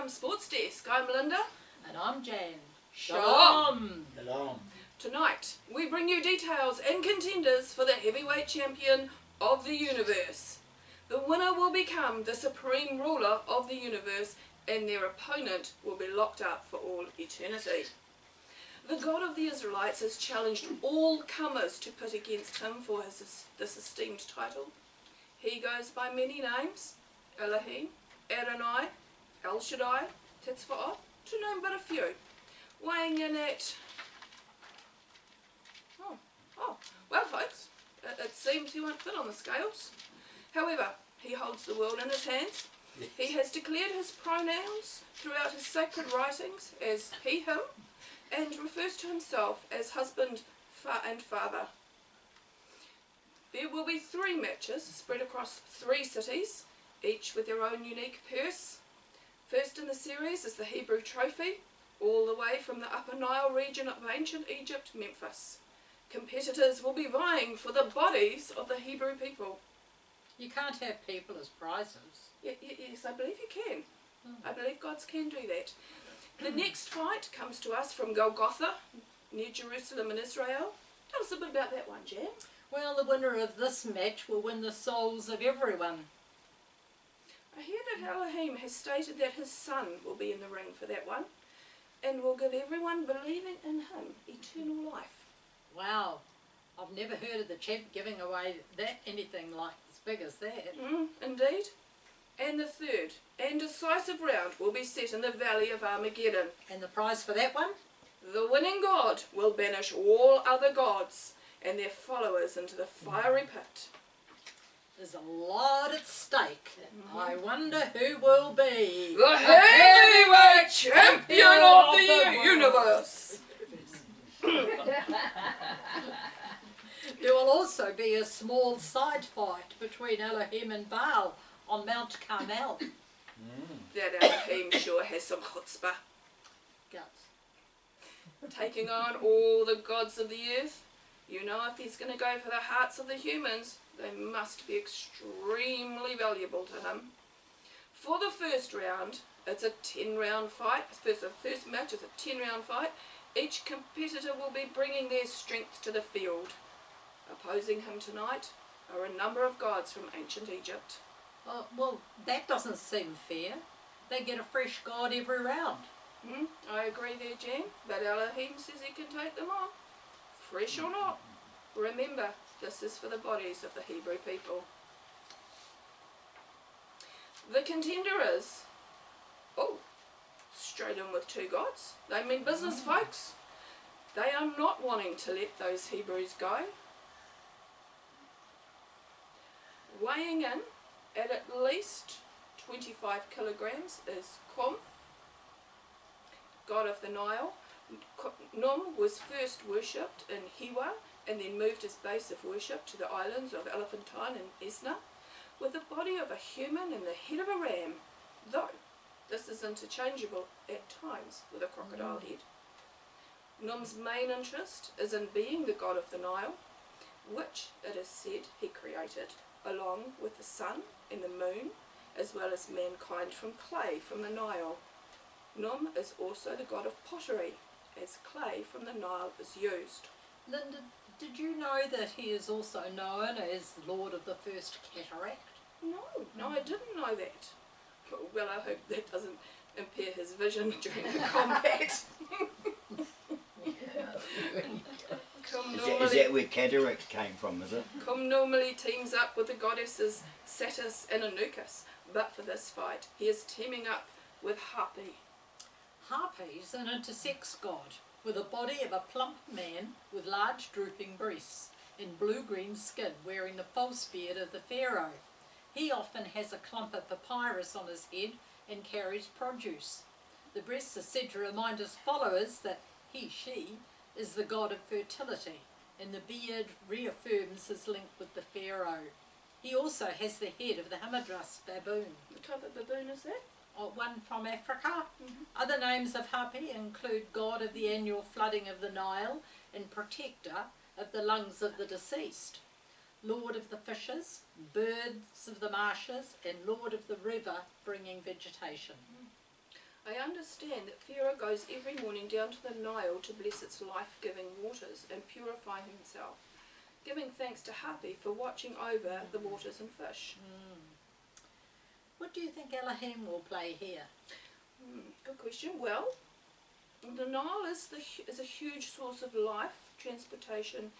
Sports Desk. I'm Linda. And I'm Jan. Shalom. Shalom. Tonight, we bring you details and contenders for the heavyweight champion of the universe. The winner will become the supreme ruler of the universe, and their opponent will be locked up for all eternity. The God of the Israelites has challenged all comers to pit against him for this esteemed title. He goes by many names: Elohim, Adonai, El Shaddai, Tetzva'ot, to name but a few. Weighing in at... well folks, it seems he won't fit on the scales. However, he holds the world in his hands. He has declared his pronouns throughout his sacred writings as he, him, and refers to himself as husband and father. There will be 3 matches spread across 3 cities, each with their own unique purse. First in the series is the Hebrew Trophy, all the way from the Upper Nile region of ancient Egypt, Memphis. Competitors will be vying for the bodies of the Hebrew people. You can't have people as prizes. Yes, I believe you can. I believe gods can do that. The next fight comes to us from Golgotha, near Jerusalem in Israel. Tell us a bit about that one, Jan. Well, the winner of this match will win the souls of everyone. I hear that Elohim has stated that his son will be in the ring for that one, and will give everyone believing in him eternal life. Wow, I've never heard of the champ giving away anything like as big as that. Indeed. And the third and decisive round will be set in the Valley of Armageddon. And the prize for that one? The winning god will banish all other gods and their followers into the fiery pit. There's a lot at stake. I wonder who will be the heavyweight champion of the universe. There will also be a small side fight between Elohim and Baal on Mount Carmel. That Elohim sure has some chutzpah. Guts. Taking on all the gods of the earth. You know, if he's going to go for the hearts of the humans, they must be extremely valuable to him. For the first round, it's a 10-round fight. The first match is a 10-round fight. Each competitor will be bringing their strength to the field. Opposing him tonight are a number of gods from ancient Egypt. Well, that doesn't seem fair. They get a fresh god every round. I agree there, Jan, but Elohim says he can take them on. Fresh or not. Remember, this is for the bodies of the Hebrew people. The contender is... straight in with 2 gods. They mean business, folks. They are not wanting to let those Hebrews go. Weighing in at least 25 kilograms is Kum, god of the Nile. Num was first worshipped in Hiwa and then moved his base of worship to the islands of Elephantine and Esna, with the body of a human and the head of a ram, though this is interchangeable at times with a crocodile head. Num's main interest is in being the god of the Nile, which, it is said, he created, along with the sun and the moon, as well as mankind from clay from the Nile. Num is also the god of pottery, as clay from the Nile is used. Linda, did you know that he is also known as the Lord of the First Cataract? No, I didn't know that. Well, I hope that doesn't impair his vision during the combat. Is that where cataract came from, is it? Kum normally teams up with the goddesses Satis and Anukas, but for this fight, he is teaming up with Hapi. Hapi is an intersex god with a body of a plump man with large drooping breasts and blue-green skin, wearing the false beard of the pharaoh. He often has a clump of papyrus on his head and carries produce. The breasts are said to remind his followers that she, is the god of fertility, and the beard reaffirms his link with the pharaoh. He also has the head of the Hamadras baboon. What type of baboon is that? One from Africa. Other names of Hapi include god of the annual flooding of the Nile and protector of the lungs of the deceased, lord of the fishes, birds of the marshes, and lord of the river bringing vegetation. I understand that Pharaoh goes every morning down to the Nile to bless its life-giving waters and purify himself, giving thanks to Hapi for watching over the waters and fish. What do you think Elohim will play here? Good question. Well, the Nile is a huge source of life, transportation,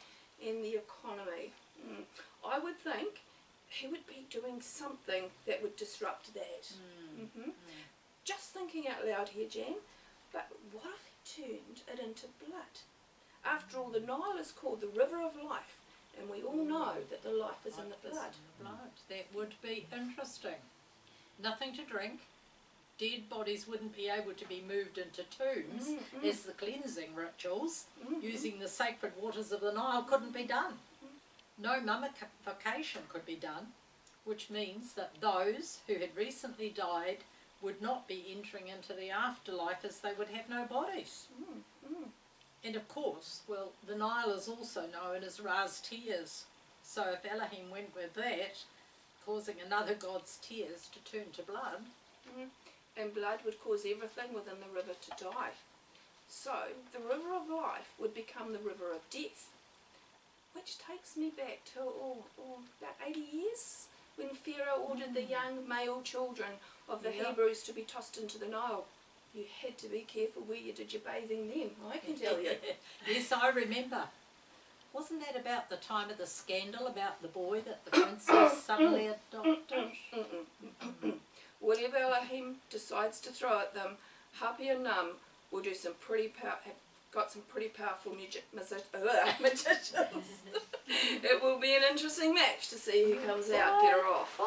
and the economy. I would think he would be doing something that would disrupt that. Just thinking out loud here, Jan, but what if he turned it into blood? After all, the Nile is called the river of life, and we all know that the life is in the blood. That would be interesting. Nothing to drink. Dead bodies wouldn't be able to be moved into tombs as the cleansing rituals using the sacred waters of the Nile couldn't be done. No mummification could be done, which means that those who had recently died would not be entering into the afterlife as they would have no bodies. And of course, well, the Nile is also known as Ra's tears. So if Elohim went with that, causing another god's tears to turn to blood. And blood would cause everything within the river to die. So the river of life would become the river of death, which takes me back to about 80 years, when Pharaoh ordered the young male children of the Hebrews to be tossed into the Nile. You had to be careful where you did your bathing then, I can tell you. Yes, I remember. Wasn't that about the time of the scandal about the boy that the princess suddenly adopted? Whatever Elohim decides to throw at them, Hapi and Num will do some pretty have got some pretty powerful magicians. It will be an interesting match to see who comes out better off.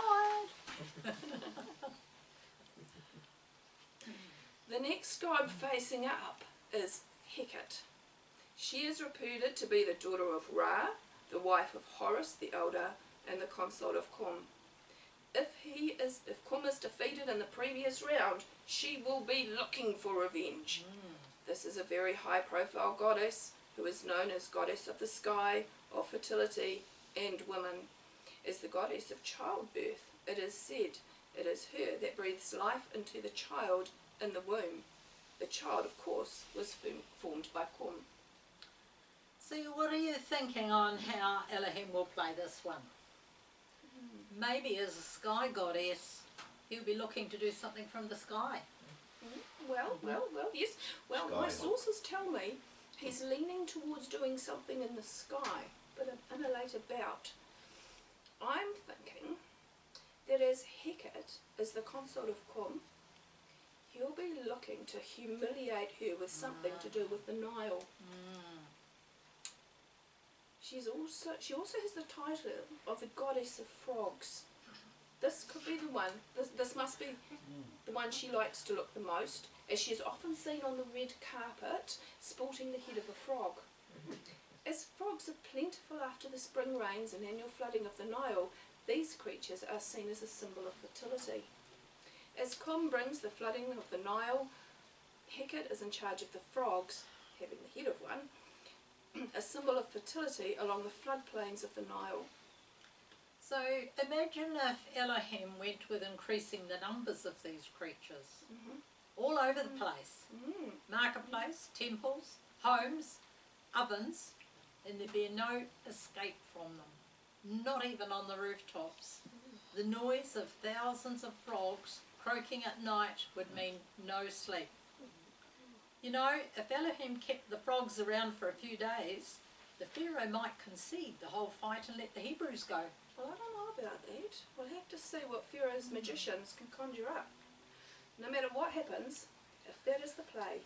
The next god facing up is Hecate. She is reputed to be the daughter of Ra, the wife of Horus the elder, and the consort of Kum. If Kum is defeated in the previous round, she will be looking for revenge. This is a very high-profile goddess who is known as goddess of the sky, of fertility, and women. As the goddess of childbirth, it is said it is her that breathes life into the child in the womb. The child, of course, was formed by Kum. So what are you thinking on how Elohim will play this one? Maybe as a sky goddess, he'll be looking to do something from the sky. Well, yes. Well, Sky my sources tell me he's leaning towards doing something in the sky, but in a later bout. I'm thinking that as Hecate is the consort of Kum, he'll be looking to humiliate her with something to do with the Nile. She also has the title of the goddess of frogs. This could be the one. This must be the one she likes to look the most, as she is often seen on the red carpet sporting the head of a frog. As frogs are plentiful after the spring rains and annual flooding of the Nile, these creatures are seen as a symbol of fertility. As Kum brings the flooding of the Nile, Hecate is in charge of the frogs, having the head of one, a symbol of fertility along the floodplains of the Nile. So imagine if Elohim went with increasing the numbers of these creatures all over the place. Marketplace, temples, homes, ovens, and there'd be no escape from them, not even on the rooftops. The noise of thousands of frogs croaking at night would mean no sleep. You know, if Elohim kept the frogs around for a few days, the Pharaoh might concede the whole fight and let the Hebrews go. Well, I don't know about that. We'll have to see what Pharaoh's magicians can conjure up. No matter what happens, if that is the play,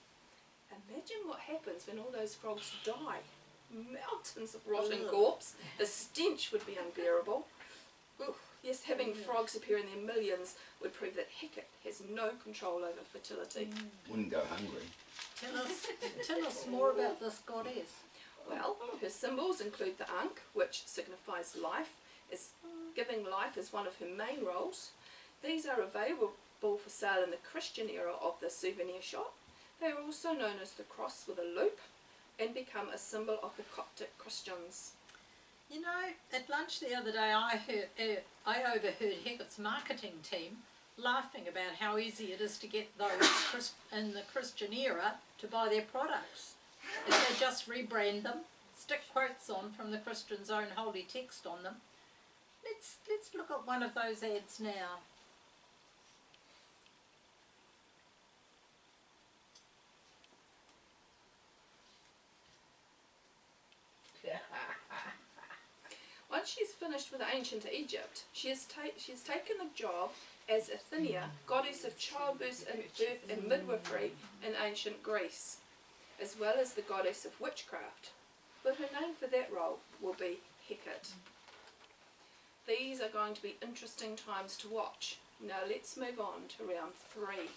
imagine what happens when all those frogs die. Mountains of rotting corpse. The stench would be unbearable. Ooh, yes, having frogs appear in their millions would prove that Hecate has no control over fertility. Wouldn't go hungry. Tell us more about this goddess. Well, her symbols include the Ankh, which signifies life, as giving life is one of her main roles. These are available for sale in the Christian era of the souvenir shop. They are also known as the cross with a loop and become a symbol of the Coptic Christians. You know, at lunch the other day I overheard Hecate's marketing team laughing about how easy it is to get those in the Christian era to buy their products. If they just rebrand them, stick quotes on from the Christian's own holy text on them. Let's look at one of those ads now. Once she's finished with ancient Egypt, she has taken the job as Athena, goddess of childbirth and midwifery in ancient Greece, as well as the goddess of witchcraft. But her name for that role will be Hecate. These are going to be interesting times to watch. Now let's move on to round 3.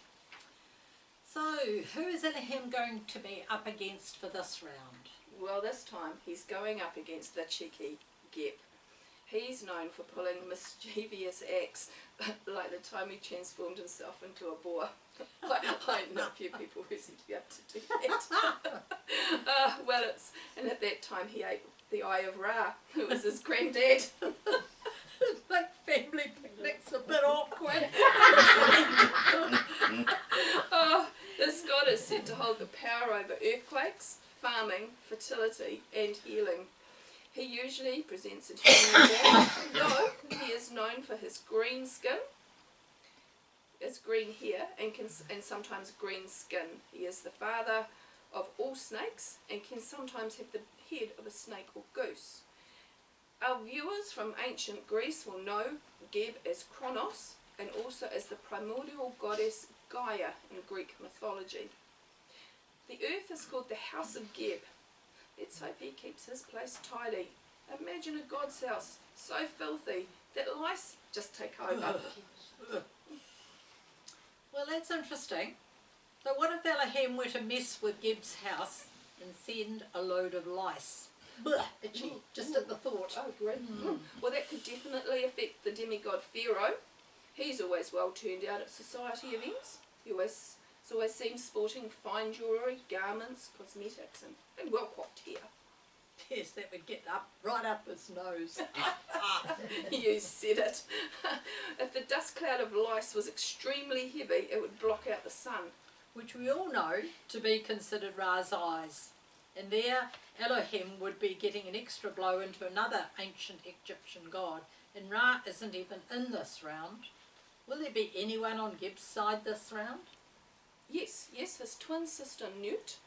So, who is Elohim going to be up against for this round? Well, this time he's going up against the cheeky Geb. He's known for pulling mischievous acts, like the time he transformed himself into a boar. I know a few people who seem to be able to do that. And at that time he ate the eye of Ra, who was his granddad. Like family picnics a bit awkward. This god is said to hold the power over earthquakes, farming, fertility, and healing. He usually presents in human form, though he is known for his green skin, his green hair, and sometimes green skin. He is the father of all snakes and can sometimes have the head of a snake or goose. Our viewers from ancient Greece will know Geb as Kronos and also as the primordial goddess Gaia in Greek mythology. The earth is called the house of Geb. Let's hope he keeps his place tidy. Imagine a god's house so filthy that lice just take over. Well, that's interesting. So what if Elohim were to mess with Geb's house and send a load of lice? Blech, itchy, just at the thought. Oh, great. Well, that could definitely affect the demigod Pharaoh. He's always well turned out at society events. He's always seen sporting fine jewellery, garments, cosmetics, and well-coiffed hair. Yes, that would get right up his nose. You said it. If the dust cloud of lice was extremely heavy, it would block out the sun. Which we all know to be considered Ra's eyes. And there Elohim would be getting an extra blow into another ancient Egyptian god. And Ra isn't even in this round. Will there be anyone on Geb's side this round? Yes, his twin sister Nut,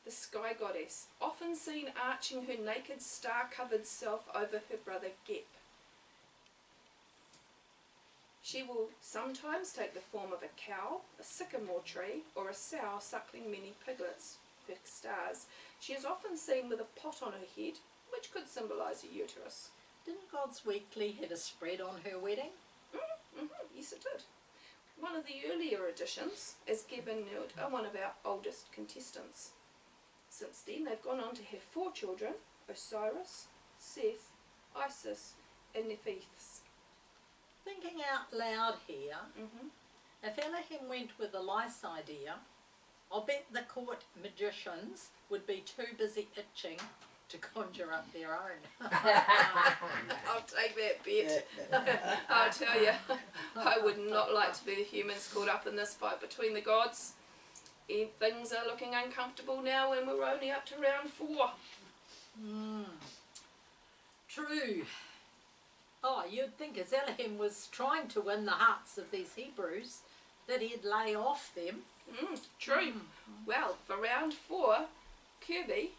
the sky goddess, often seen arching her naked star-covered self over her brother Geb. She will sometimes take the form of a cow, a sycamore tree, or a sow suckling many piglets, her stars. She is often seen with a pot on her head, which could symbolise a uterus. Didn't God's Weekly have a spread on her wedding? Yes, it did. One of the earlier editions, as Geb and Nut are one of our oldest contestants. Since then, they've gone on to have 4 children: Osiris, Seth, Isis, and Nephthys. Thinking out loud here, if Elohim went with the lice idea, I'll bet the court magicians would be too busy itching to conjure up their own. I'll take that bet. I'll tell you, I would not like to be the humans caught up in this fight between the gods. And things are looking uncomfortable now when we're only up to round 4. True. Oh, you'd think as Elohim was trying to win the hearts of these Hebrews that he'd lay off them. True. Well, for round 4, Kirby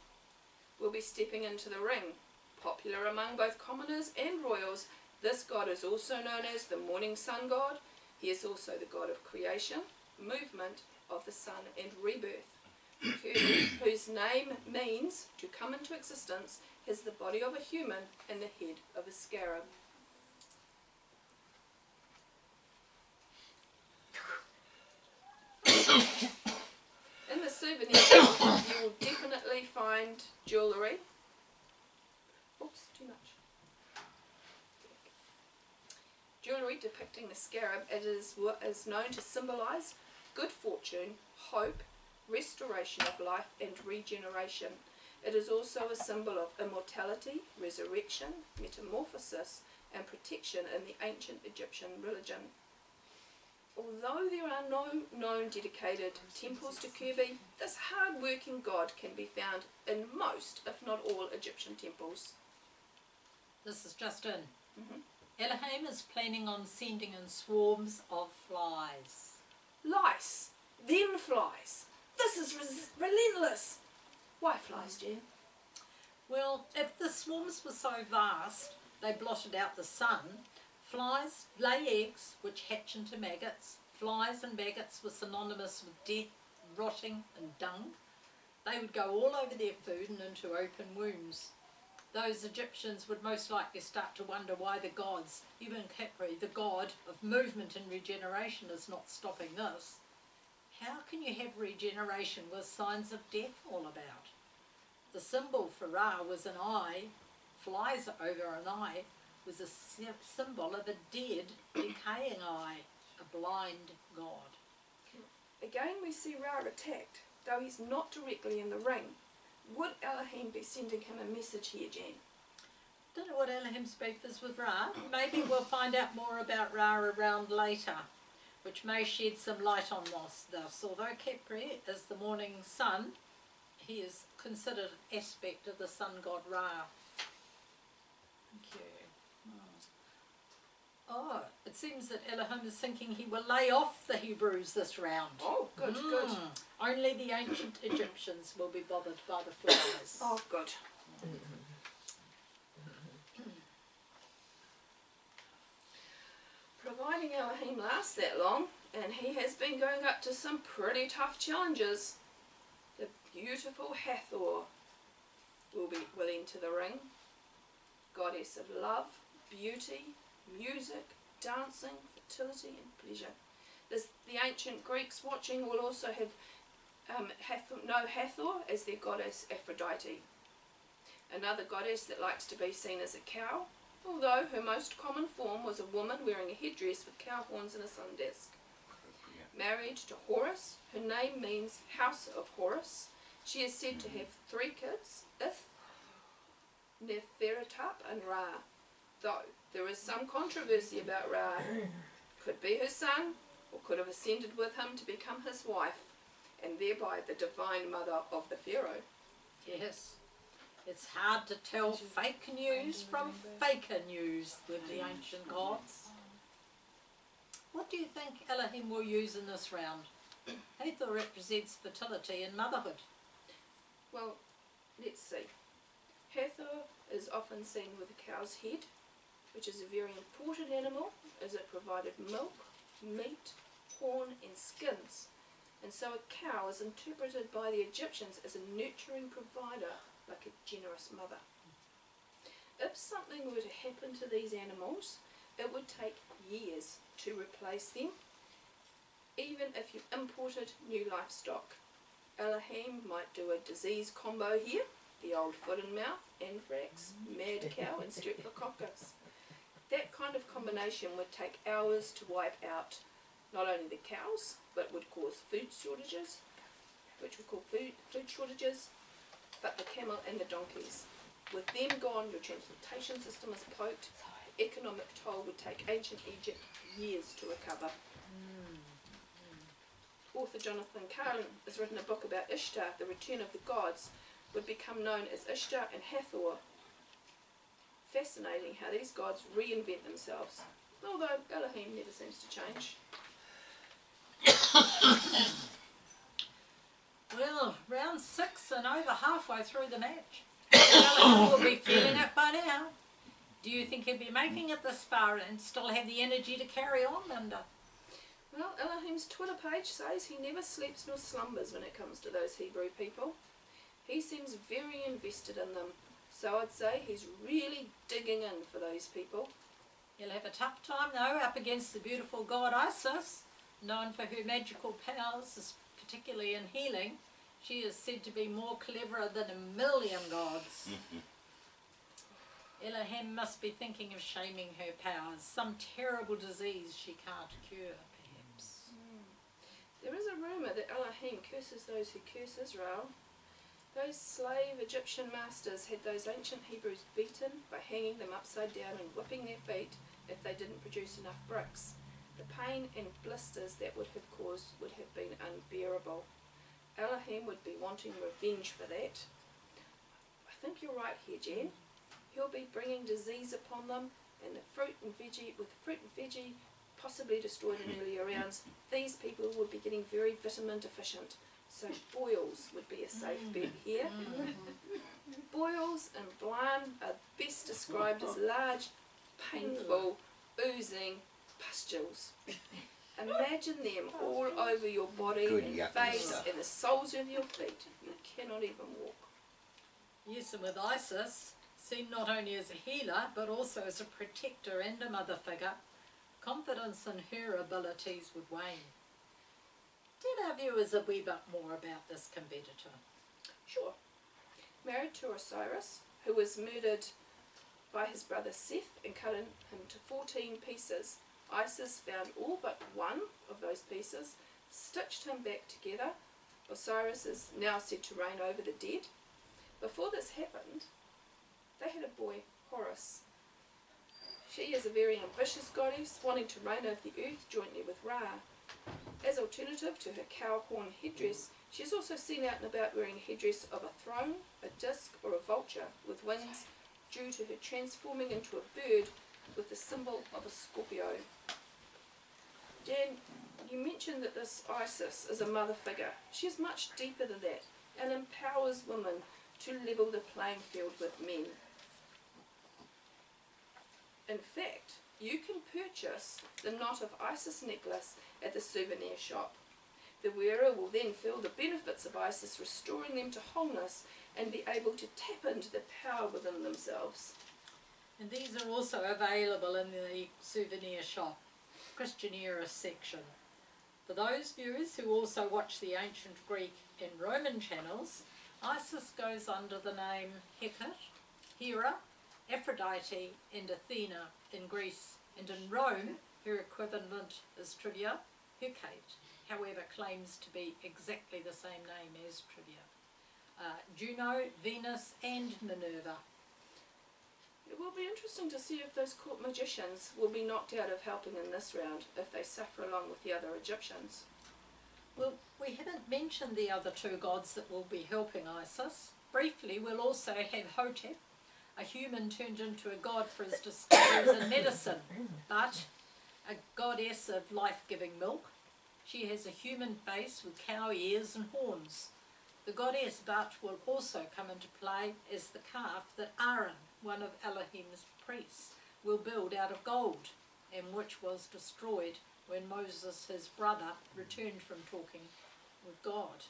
will be stepping into the ring. Popular among both commoners and royals, this god is also known as the morning sun god. He is also the god of creation, movement of the sun, and rebirth. Kirby, whose name means to come into existence, has the body of a human and the head of a scarab. In the souvenir shop, you will definitely find jewellery. Oops, too much. Jewellery depicting the scarab. It is what is known to symbolise good fortune, hope, restoration of life, and regeneration. It is also a symbol of immortality, resurrection, metamorphosis, and protection in the ancient Egyptian religion. Although there are no known dedicated temples to Kirby, this hard-working god can be found in most, if not all, Egyptian temples. This is just in. Mhm. Elohim is planning on sending in swarms of flies. Lice, then flies. This is relentless. Why flies, Jen? Well, if the swarms were so vast they blotted out the sun, flies lay eggs which hatch into maggots. Flies and maggots were synonymous with death, rotting and dung. They would go all over their food and into open wombs. Those Egyptians would most likely start to wonder why the gods, even Khepri, the god of movement and regeneration, is not stopping this. How can you have regeneration with signs of death all about? The symbol for Ra was an eye. Flies over an eye was a symbol of a dead, decaying eye, a blind god. Again we see Ra attacked, though he's not directly in the ring. Would Elohim be sending him a message here, Jen? Don't know what Elohim's beef is with Ra. Maybe we'll find out more about Ra around later, which may shed some light on this. Although Khepri is the morning sun, he is considered an aspect of the sun god Ra. Thank you. Oh, it seems that Elohim is thinking he will lay off the Hebrews this round. Oh, good, good. Only the ancient Egyptians will be bothered by the flies. Oh, good. Providing Elohim lasts that long, and he has been going up to some pretty tough challenges, the beautiful Hathor will enter the ring, goddess of love, beauty, music, dancing, fertility and pleasure. The ancient Greeks watching will also have Hathor as their goddess Aphrodite, another goddess that likes to be seen as a cow, although her most common form was a woman wearing a headdress with cow horns and a sun disk. Married to Horus, her name means house of Horus. She is said to have 3 kids, Ith, Nefertap and Ra, though there is some controversy about Ra. Could be her son, or could have ascended with him to become his wife, and thereby the divine mother of the Pharaoh. Yes. It's hard to tell fake news from faker news with the ancient gods. What do you think Elohim will use in this round? Hathor represents fertility and motherhood. Well, let's see. Hathor is often seen with a cow's head, which is a very important animal as it provided milk, meat, horn and skins. And so a cow is interpreted by the Egyptians as a nurturing provider, like a generous mother. If something were to happen to these animals, it would take years to replace them, even if you imported new livestock. Elohim might do a disease combo here, the old foot and mouth, anthrax, mad cow and streptococcus. That kind of combination would take hours to wipe out not only the cows, but would cause food shortages, which we call food shortages, but the camel and the donkeys. With them gone, your transportation system is poked. The economic toll would take ancient Egypt years to recover. Author Jonathan Carlin has written a book about Ishtar, the return of the gods, would become known as Ishtar and Hathor. Fascinating how these gods reinvent themselves, although Elohim never seems to change. Well, round 6 and over halfway through the match. Elohim will be feeling it by now. Do you think he'll be making it this far and still have the energy to carry on, Linda? Well, Elohim's Twitter page says he never sleeps nor slumbers when it comes to those Hebrew people. He seems very invested in them, so I'd say he's really digging in for those people. He'll have a tough time though up against the beautiful god Isis, known for her magical powers, particularly in healing. She is said to be more cleverer than 1,000,000 gods. Elohim must be thinking of shaming her powers, some terrible disease she can't cure, perhaps. There is a rumour that Elohim curses those who curse Israel. Those slave Egyptian masters had those ancient Hebrews beaten by hanging them upside down and whipping their feet if they didn't produce enough bricks. The pain and blisters that would have caused would have been unbearable. Elohim would be wanting revenge for that. I think you're right here, Jen. He'll be bringing disease upon them, and with the fruit and veggie possibly destroyed in earlier rounds, these people would be getting very vitamin deficient. So boils would be a safe bet here. Boils in Blan are best described as large, painful, oozing pustules. Imagine them all over your body Good and yucky face stuff. and the soles of your feet. You cannot even walk. Yes, and with Isis, seen not only as a healer, but also as a protector and a mother figure, confidence in her abilities would wane. Tell our viewers a wee bit more about this competitor. Sure. Married to Osiris, who was murdered by his brother Seth and cut him to 14 pieces, Isis found all but one of those pieces, stitched him back together. Osiris is now said to reign over the dead. Before this happened, they had a boy, Horus. She is a very ambitious goddess, wanting to reign over the earth jointly with Ra. As alternative to her cow horn headdress, she is also seen out and about wearing a headdress of a throne, a disc, or a vulture with wings, due to her transforming into a bird with the symbol of a Scorpio. Jan, you mentioned that this Isis is a mother figure. She is much deeper than that and empowers women to level the playing field with men. In fact, you can purchase the Knot of Isis necklace at the souvenir shop. The wearer will then feel the benefits of Isis, restoring them to wholeness and be able to tap into the power within themselves. And these are also available in the souvenir shop, Christian era section. For those viewers who also watch the ancient Greek and Roman channels, Isis goes under the name Hecate, Hera, Aphrodite and Athena in Greece, and in Rome her equivalent is Trivia, Hecate, however claims to be exactly the same name as Trivia. Juno, Venus and Minerva. It will be interesting to see if those court magicians will be knocked out of helping in this round if they suffer along with the other Egyptians. Well, we haven't mentioned the other two gods that will be helping Isis. Briefly, we'll also have Hotep, a human turned into a god for his discoveries in medicine, but a goddess of life-giving milk. She has a human face with cow ears and horns. The goddess Bat will also come into play as the calf that Aaron, one of Elohim's priests, will build out of gold, and which was destroyed when Moses, his brother, returned from talking with God.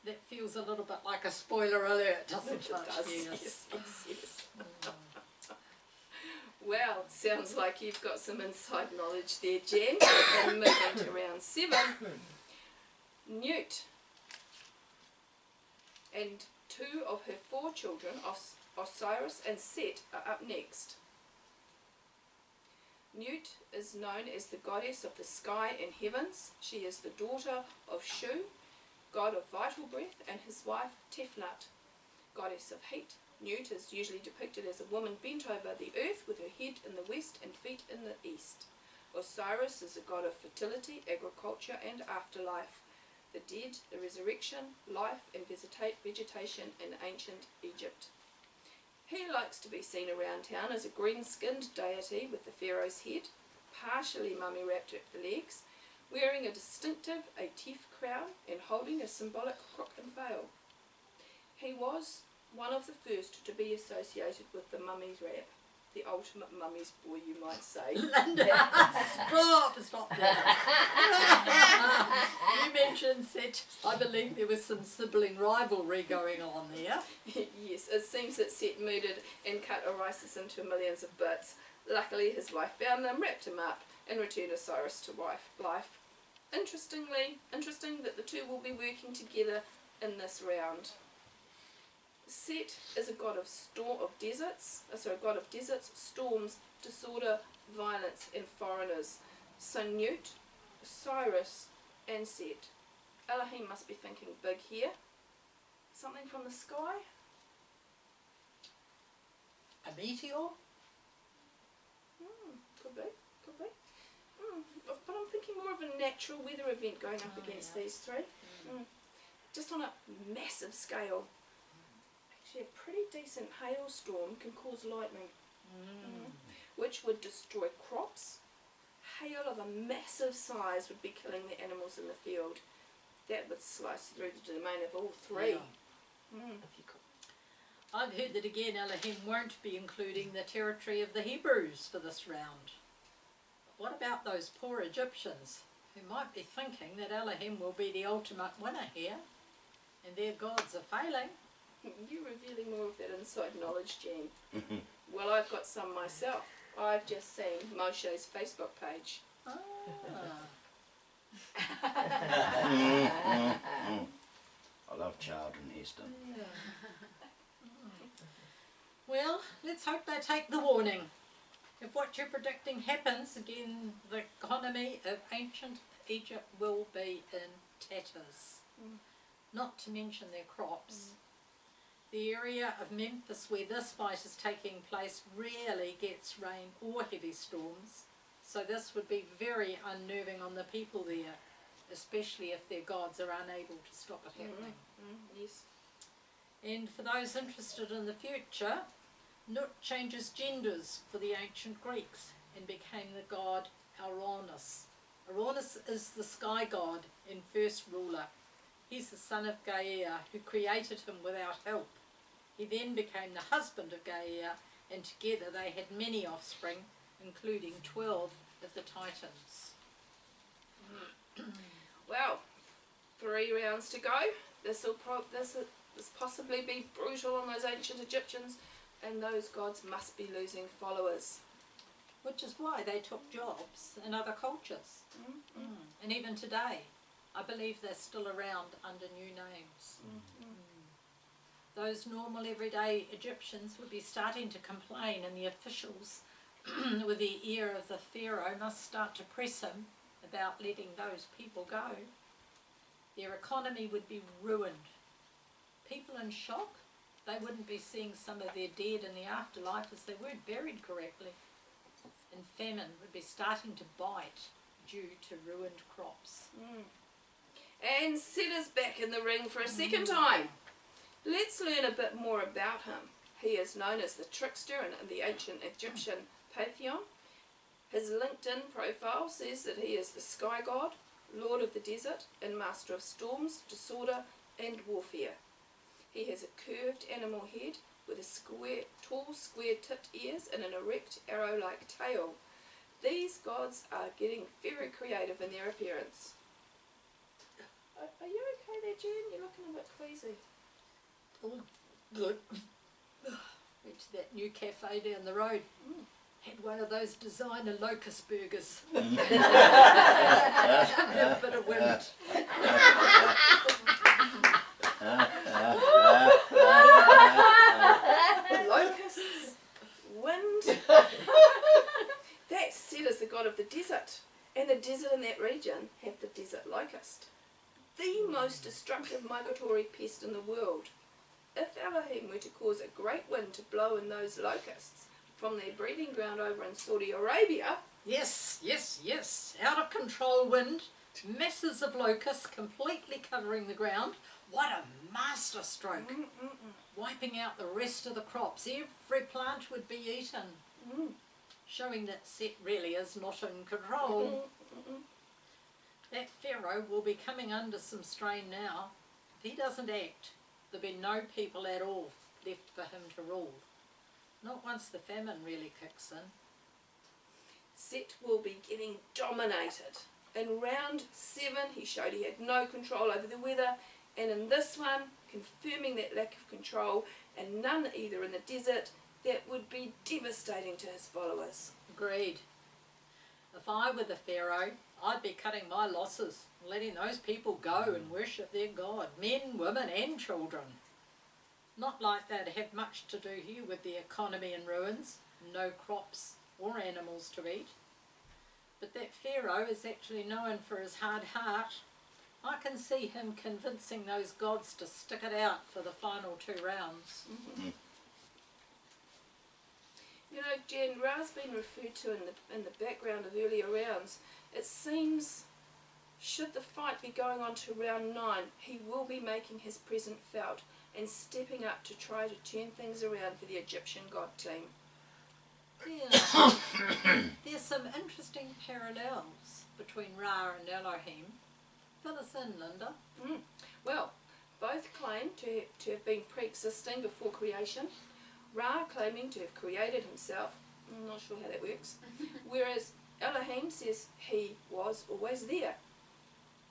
That feels a little bit like a spoiler alert, doesn't it? It does. Yes. Yes. Well, sounds like you've got some inside knowledge there, Jen. And moving to round 7, Newt and 2 of her 4 children, Osiris and Set, are up next. Newt is known as the goddess of the sky and heavens. She is the daughter of Shu, god of vital breath, and his wife Tefnut, goddess of heat. Newt is usually depicted as a woman bent over the earth with her head in the west and feet in the east. Osiris is a god of fertility, agriculture and afterlife, the dead, the resurrection, life and vegetation in ancient Egypt. He likes to be seen around town as a green-skinned deity with the pharaoh's head, partially mummy-wrapped legs, wearing a distinctive Atif crown and holding a symbolic crook and veil. He was one of the first to be associated with the mummy's wrap, the ultimate mummy's boy, you might say. Linda, stop there. You mentioned Set. I believe there was some sibling rivalry going on there. Yes, it seems that Set murdered and cut Osiris into millions of bits. Luckily, his wife found them, wrapped him up, and returned Osiris to life. Interesting that the two will be working together in this round. Set is a god of deserts, storms, disorder, violence, and foreigners. So Newt, Osiris, and Set. Elohim must be thinking big here. Something from the sky? A meteor? Could be, could be. But I'm thinking more of a natural weather event going up against these three. Just on a massive scale. Actually, a pretty decent hailstorm can cause lightning, which would destroy crops. Hail of a massive size would be killing the animals in the field. That would slice through the domain of all three. I've heard that again Elohim won't be including the territory of the Hebrews for this round. But what about those poor Egyptians who might be thinking that Elohim will be the ultimate winner here and their gods are failing? You're revealing more of that inside knowledge, Jen. Well, I've got some myself. I've just seen Moshe's Facebook page. I love Chard and Esther. Well, let's hope they take the warning. If what you're predicting happens, again, the economy of ancient Egypt will be in tatters. Not to mention their crops. The area of Memphis where this fight is taking place rarely gets rain or heavy storms, so this would be very unnerving on the people there, especially if their gods are unable to stop it happening. Yes. And for those interested in the future, Nut changes genders for the ancient Greeks and became the god Uranus. Uranus is the sky god and first ruler. He's the son of Gaia, who created him without help. He then became the husband of Gaia, and together they had many offspring, including 12 of the Titans. Well, 3 rounds to go. This possibly be brutal on those ancient Egyptians, and those gods must be losing followers. Which is why they took jobs in other cultures. And even today, I believe they're still around under new names. Those normal everyday Egyptians would be starting to complain, and the officials with the ear of the Pharaoh must start to press him about letting those people go. Their economy would be ruined. People in shock, they wouldn't be seeing some of their dead in the afterlife as they weren't buried correctly. And famine would be starting to bite due to ruined crops. And Setter's back in the ring for a second time. Let's learn a bit more about him. He is known as the trickster in the ancient Egyptian pantheon. His LinkedIn profile says that he is the sky god, lord of the desert, and master of storms, disorder, and warfare. He has a curved animal head with tall square-tipped ears and an erect arrow-like tail. These gods are getting very creative in their appearance. Are you okay there, Jen? You're looking a bit queasy. All good. Went to that new cafe down the road. Had one of those designer locust burgers. Had a bit of wind. Locusts, wind. That Set is the god of the desert, and the desert in that region have the desert locust, the most destructive migratory pest in the world. If Elohim were to cause a great wind to blow in those locusts from their breeding ground over in Saudi Arabia... Yes. Out of control wind, masses of locusts completely covering the ground. What a master stroke. Wiping out the rest of the crops. Every plant would be eaten. Showing that Set really is not in control. That Pharaoh will be coming under some strain now. If he doesn't act, there'll be no people at all left for him to rule. Not once the famine really kicks in. Set will be getting dominated. In round 7 he showed he had no control over the weather, and in this one, confirming that lack of control, and none either in the desert, that would be devastating to his followers. Agreed. If I were the Pharaoh, I'd be cutting my losses, letting those people go and worship their God, men, women and children. Not like they'd have much to do here with the economy in ruins, no crops or animals to eat. But that Pharaoh is actually known for his hard heart. I can see him convincing those gods to stick it out for the final 2 rounds. You know, Jen, Ra's been referred to in the background of earlier rounds. It seems, should the fight be going on to round 9, he will be making his presence felt and stepping up to try to turn things around for the Egyptian god team. Yeah. There's some interesting parallels between Ra and Elohim. Fill us in, Linda. Well, both claim to have been pre-existing before creation. Ra claiming to have created himself. I'm not sure how that works. Whereas Elohim says he was always there.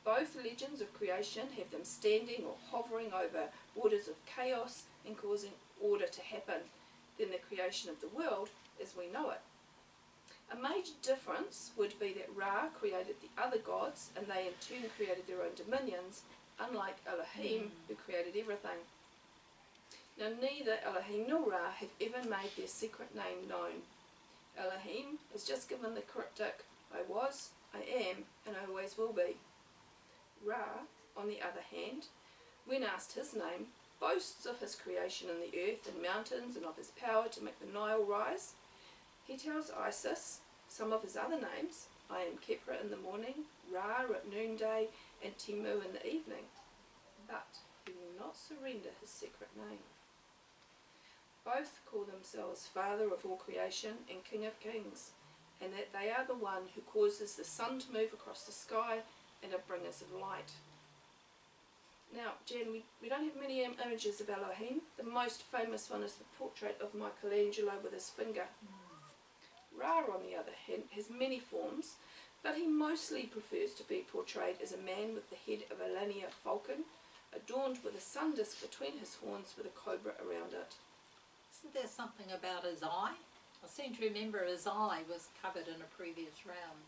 Both legends of creation have them standing or hovering over waters of chaos and causing order to happen. Then the creation of the world as we know it. A major difference would be that Ra created the other gods and they in turn created their own dominions, unlike Elohim who created everything. Now neither Elohim nor Ra have ever made their secret name known. Elohim has just given the cryptic, I was, I am, and I always will be. Ra, on the other hand, when asked his name, boasts of his creation in the earth and mountains and of his power to make the Nile rise. He tells Isis some of his other names, I am Khepra in the morning, Ra at noonday, and Timu in the evening. But he will not surrender his secret name. Both call themselves Father of all creation and King of kings, and that they are the one who causes the sun to move across the sky and are bringers of light. Now, Jen, we don't have many images of Elohim. The most famous one is the portrait of Michelangelo with his finger. Ra, on the other hand, has many forms, but he mostly prefers to be portrayed as a man with the head of a linear falcon, adorned with a sun disk between his horns with a cobra around it. Isn't there something about his eye? I seem to remember his eye was covered in a previous round.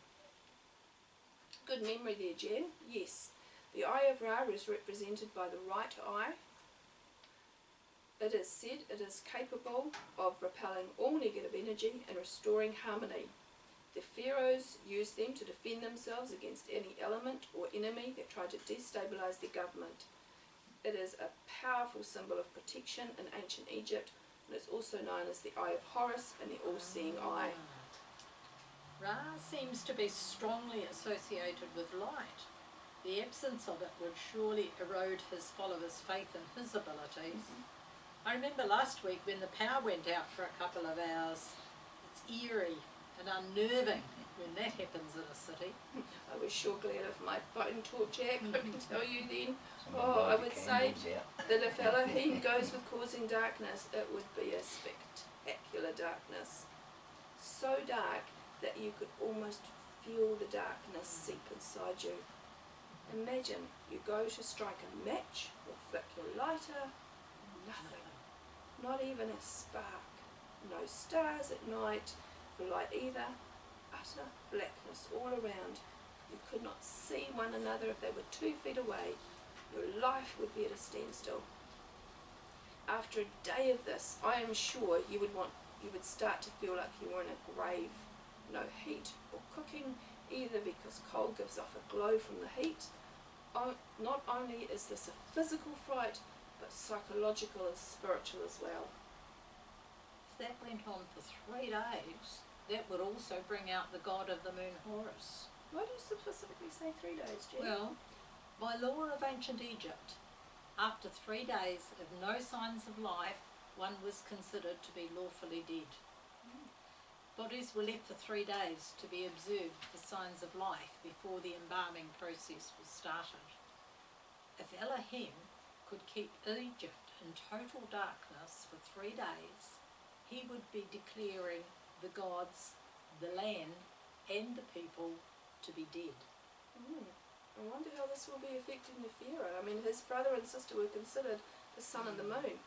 Good memory there, Jen. Yes, the eye of Ra is represented by the right eye. It is said it is capable of repelling all negative energy and restoring harmony. The pharaohs used them to defend themselves against any element or enemy that tried to destabilize their government. It is a powerful symbol of protection in ancient Egypt, and it's also known as the Eye of Horus and the All-Seeing Eye. Ra seems to be strongly associated with light. The absence of it would surely erode his followers' faith in his abilities. I remember last week when the power went out for a couple of hours. It's eerie and unnerving when that happens in a city. I was sure glad of my phone torch app, I can tell you then. I would say that if Elohim goes with causing darkness, it would be a spectacular darkness. So dark that you could almost feel the darkness seep inside you. Imagine you go to strike a match or flick your lighter, nothing. Not even a spark. No stars at night for light either. Utter blackness all around. You could not see one another if they were 2 feet away. Your life would be at a standstill. After a day of this, I am sure you would start to feel like you were in a grave. No heat or cooking, either because coal gives off a glow from the heat. Not only is this a physical fright, but psychological and spiritual as well. If that went on for 3 days, that would also bring out the god of the moon, Horus. Why do you specifically say 3 days, Jen? Well, by law of ancient Egypt, after 3 days of no signs of life, one was considered to be lawfully dead. Bodies were left for 3 days to be observed for signs of life before the embalming process was started. If Elohim could keep Egypt in total darkness for 3 days, he would be declaring the gods, the land, and the people to be dead. I wonder how this will be affecting the Pharaoh. I mean, his brother and sister were considered the sun and the moon.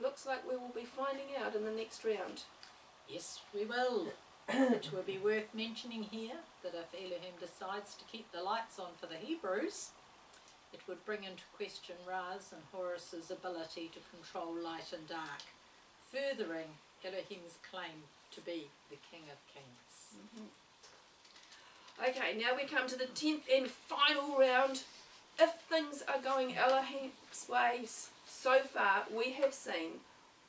Looks like we will be finding out in the next round. Yes, we will. It will be worth mentioning here that if Elohim decides to keep the lights on for the Hebrews, it would bring into question Ra's and Horus's ability to control light and dark, furthering Elohim's claim to be the King of Kings. Okay, now we come to the 10th and final round if things are going Elohim's ways, so far we have seen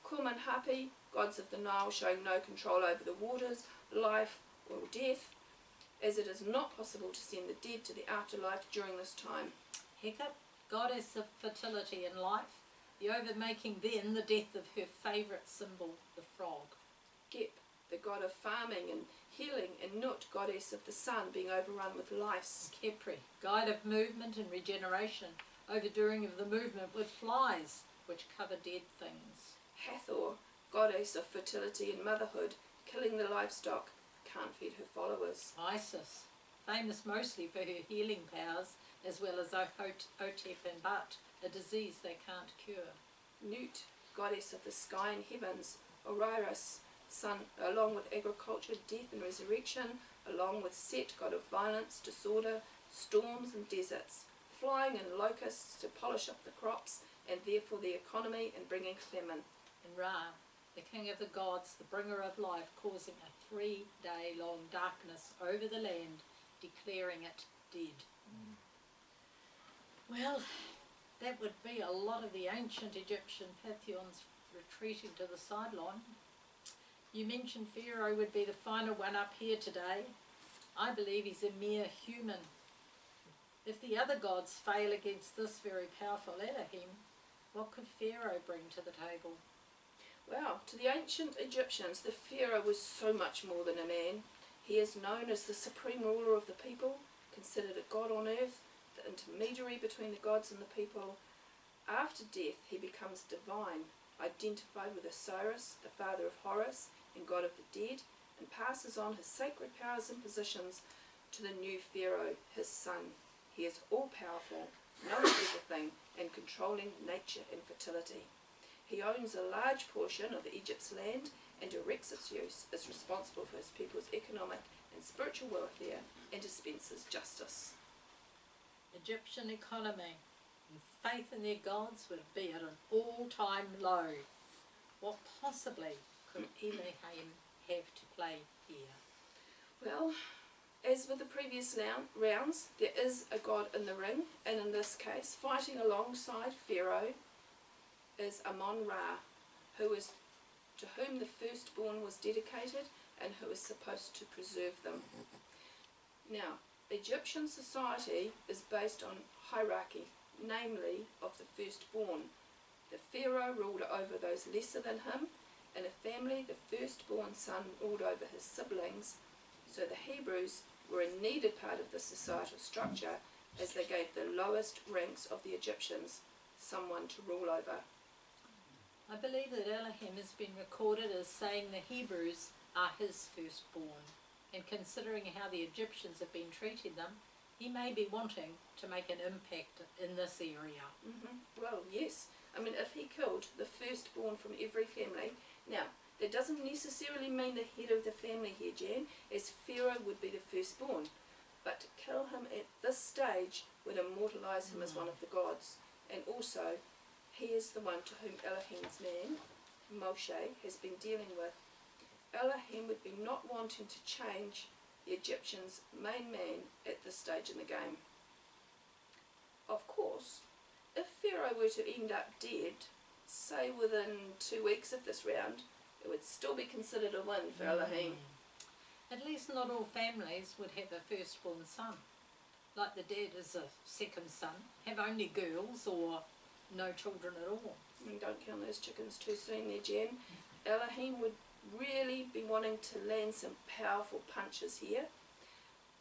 Kum and Hapi, gods of the Nile, showing no control over the waters, life or death, as it is not possible to send the dead to the afterlife during this time. Hecate, goddess of fertility and life, the overmaking then the death of her favourite symbol, the frog. Gep, the god of farming and healing, and Nut, goddess of the sun, being overrun with lice. Khepri, guide of movement and regeneration, overdoing of the movement with flies, which cover dead things. Hathor, goddess of fertility and motherhood, killing the livestock, can't feed her followers. Isis, famous mostly for her healing powers, as well as Otep and Bat, a disease they can't cure. Nut, goddess of the sky and heavens. Osiris, sun, along with agriculture, death and resurrection, along with Set, god of violence, disorder, storms and deserts, flying in locusts to polish up the crops and therefore the economy and bringing famine. And Ra, the king of the gods, the bringer of life, causing a 3-day-long darkness over the land, declaring it dead. Well, that would be a lot of the ancient Egyptian pantheons retreating to the sideline. You mentioned Pharaoh would be the final one up here today. I believe he's a mere human. If the other gods fail against this very powerful Elohim, what could Pharaoh bring to the table? Well, to the ancient Egyptians, the Pharaoh was so much more than a man. He is known as the supreme ruler of the people, considered a god on earth, the intermediary between the gods and the people. After death, he becomes divine, identified with Osiris, the father of Horus and god of the dead, and passes on his sacred powers and positions to the new Pharaoh, his son. He is all-powerful, knows everything, and controlling nature and fertility. He owns a large portion of Egypt's land and directs its use, is responsible for his people's economic and spiritual welfare, and dispenses justice. Egyptian economy and faith in their gods would be at an all-time low. What possibly could Elohim have to play here? Well, as with the previous rounds, there is a god in the ring, and in this case, fighting alongside Pharaoh is Amon-Ra, to whom the firstborn was dedicated and who is supposed to preserve them. Now, Egyptian society is based on hierarchy, namely of the firstborn. The pharaoh ruled over those lesser than him. In a family, the firstborn son ruled over his siblings, so the Hebrews were a needed part of the societal structure, as they gave the lowest ranks of the Egyptians someone to rule over. I believe that Elohim has been recorded as saying the Hebrews are his firstborn, and considering how the Egyptians have been treating them, he may be wanting to make an impact in this area. Well, yes. I mean, if he killed the firstborn from every family, now, that doesn't necessarily mean the head of the family here, Jan, as Pharaoh would be the firstborn, but to kill him at this stage would immortalise him as one of the gods, and also he is the one to whom Elohim's man, Moshe, has been dealing with. Elohim would be not wanting to change the Egyptians' main man at this stage in the game. Of course, if Pharaoh were to end up dead, say within 2 weeks of this round, it would still be considered a win for Elohim. At least not all families would have a firstborn son. Like the dad is a second son, have only girls or no children at all. Don't count those chickens too soon there, Jen. Elohim would really be wanting to land some powerful punches here.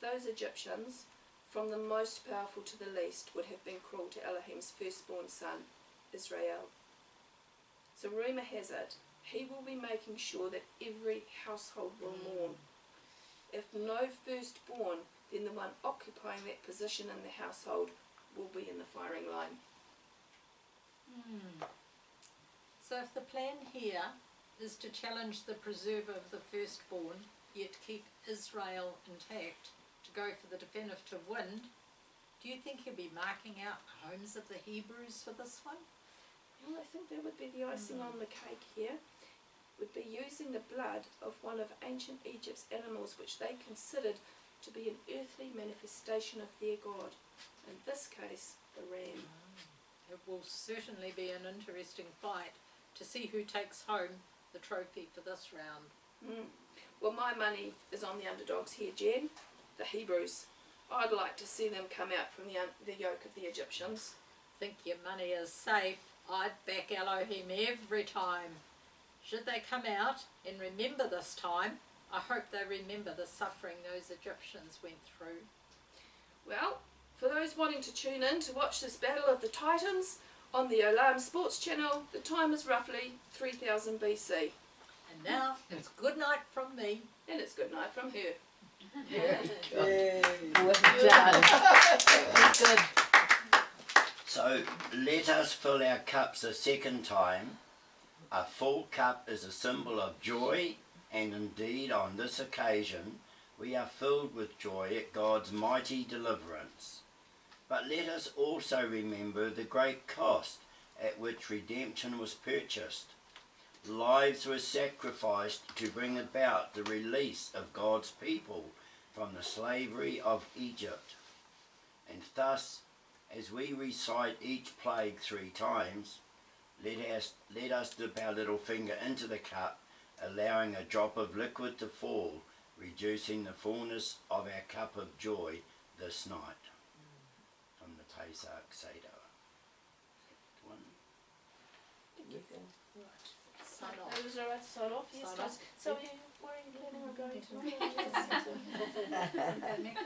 Those Egyptians, from the most powerful to the least, would have been cruel to Elohim's firstborn son, Israel. So rumour has it, he will be making sure that every household will mourn. If no firstborn, then the one occupying that position in the household will be in the firing line. So if the plan here is to challenge the preserver of the firstborn, yet keep Israel intact, to go for the definitive win, do you think he'll be marking out homes of the Hebrews for this one? Well, I think that would be the icing on the cake here. Would be using the blood of one of ancient Egypt's animals which they considered to be an earthly manifestation of their God, in this case the ram. It will certainly be an interesting fight to see who takes home the trophy for this round. Well, my money is on the underdogs here, Jen, the Hebrews. I'd like to see them come out from the yoke of the Egyptians. Think your money is safe? I'd back Elohim every time. Should they come out and remember this time, I hope they remember the suffering those Egyptians went through. Well, for those wanting to tune in to watch this Battle of the Titans on the Olam Sports Channel, the time is roughly 3000 BC. And now it's good night from me. And it's good night from her. Well done. Good. So let us fill our cups a second time. A full cup is a symbol of joy, and indeed on this occasion we are filled with joy at God's mighty deliverance. But let us also remember the great cost at which redemption was purchased. Lives were sacrificed to bring about the release of God's people from the slavery of Egypt. And thus, as we recite each plague 3 times, let us dip our little finger into the cup, allowing a drop of liquid to fall, reducing the fullness of our cup of joy this night. From the Pesach Seder. One. Sign off. It was alright to sign off, yes. Sign off. So where are you planning on going tonight? Make us-